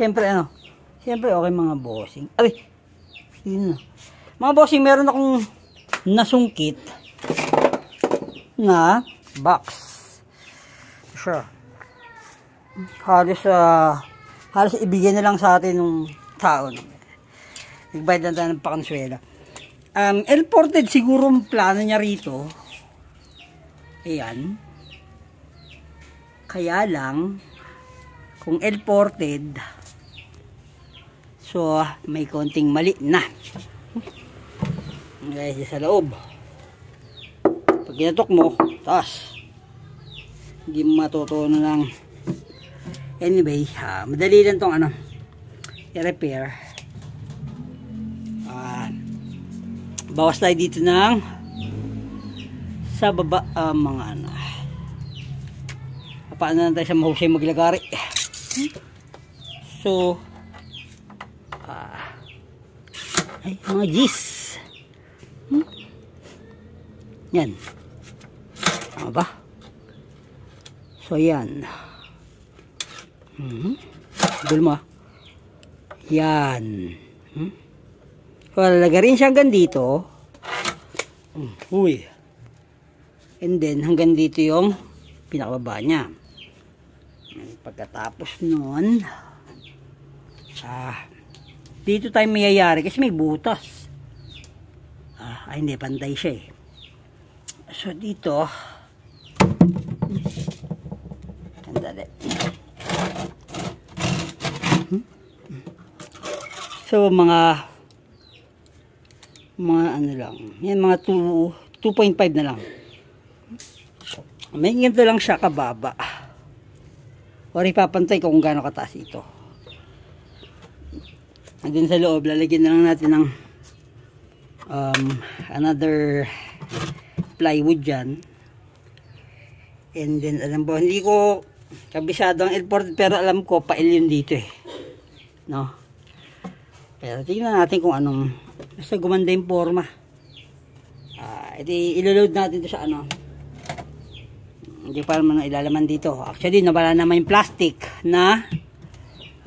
Siyempre ano, siyempre okay mga bossing. Ay, yun na. Mga bossing, meron akong nasungkit na box. Sure. Halos ibigay na lang sa atin ng taon. Nagbayad na tayo ng pakonsuela. L-ported siguro ang plano niya rito. Ayan. Kaya lang, kung L-ported, so may konting mali na. Guys, sa loob. Pag ginatok mo, taas. Hindi mo matutunan lang. Anyway, madali lang tong i-repair. Bawas tayo dito ng sa baba mga paano na tayo sa mahusay maglagari. So ay mga G's. Yan. Tama ba? So yan. Dul mo. Yan. So lalagay rin siya hanggang dito. Uy. And then hanggang dito yung pinakababa niya. Pagkatapos nun, dito tayo mayayari kasi may butas. Hindi, pantay siya eh. So dito, andali. So mga ano lang, yan mga 2.5 na lang. May ganito lang siya kababa. Or ipapantay ko kung gaano kataas ito. And then sa loob, lalagyan na lang natin ng another plywood dyan. And then alam mo, hindi ko kabisado ang L-ported pero alam ko pail yun dito eh. No? Pero tingnan natin kung anong basta gumanda yung forma. Iloload natin ito sa hindi pa naman ilalaman dito. Actually, nawala naman yung plastic na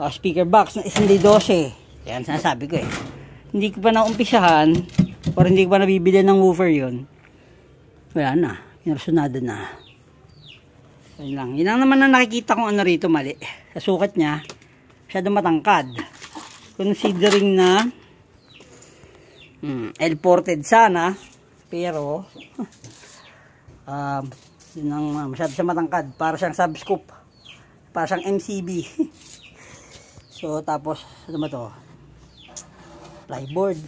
speaker box na SND12. Yan, sinasabi ko eh. Hindi ko pa naumpisahan or hindi ko pa nabibili ng woofer yun. Wala na. Inarsunado na. Yun lang. Yun lang naman na nakikita kong rito mali. Sa sukat niya, masyadong matangkad. Considering na L-ported sana, pero yun ang masyado siya matangkad. Para siyang subscoop. Para siyang MCB. So, tapos, ano ba to? Plyboard.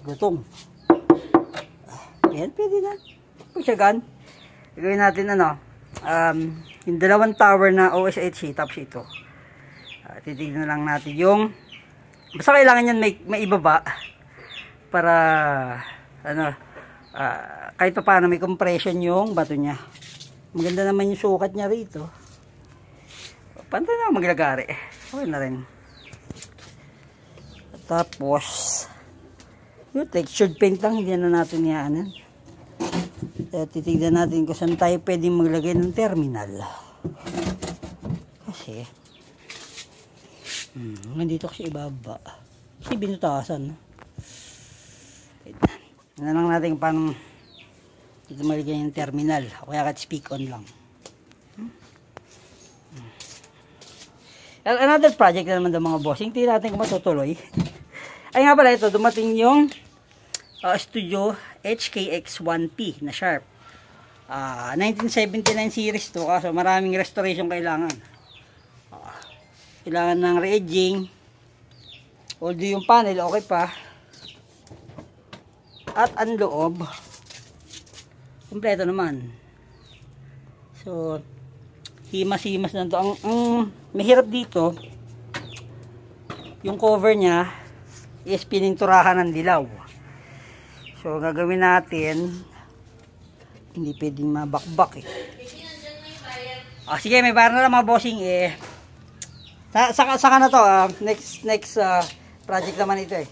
Gutong. Yan, pwede na. Pusyagan. Gagawin natin yung dalawang tower na OSHC, tapos ito. Titignan lang natin yung basta kailangan yan may ibaba para kahit pa paano may compression yung bato niya. Maganda naman yung sukat niya rito. Pantay na maglagari. Okay na rin. Tapos yung textured paint lang, hindi na natin yan. Titignan natin kung saan tayo pwedeng maglagay ng terminal. Kasi nandito kasi ibaba. Kasi binutasan. Ano lang natin paano dito maligay yung terminal. O kaya kahit speak on lang. Another project na naman ng mga bossing. Tingnan natin kung matutuloy. Ay nga pala ito, dumating yung Studio HKX1P na Sharp. 1979 series to. Kaso maraming restoration kailangan. Kailangan ng re-edging. Although yung panel okay pa. At ang loob kumpleto naman. So himas-himas na to. Ang mahirap dito yung cover nya is pininturahan ng dilaw. So gagawin natin, hindi pwedeng mabakbak eh. Sige, may bayar na lang mga bossing eh. Saka na to, next project naman ito eh.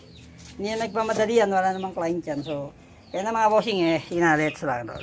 Hindi na nagpamadali yan, wala namang client yan. So, yan na mga bossing eh, let's lang doon.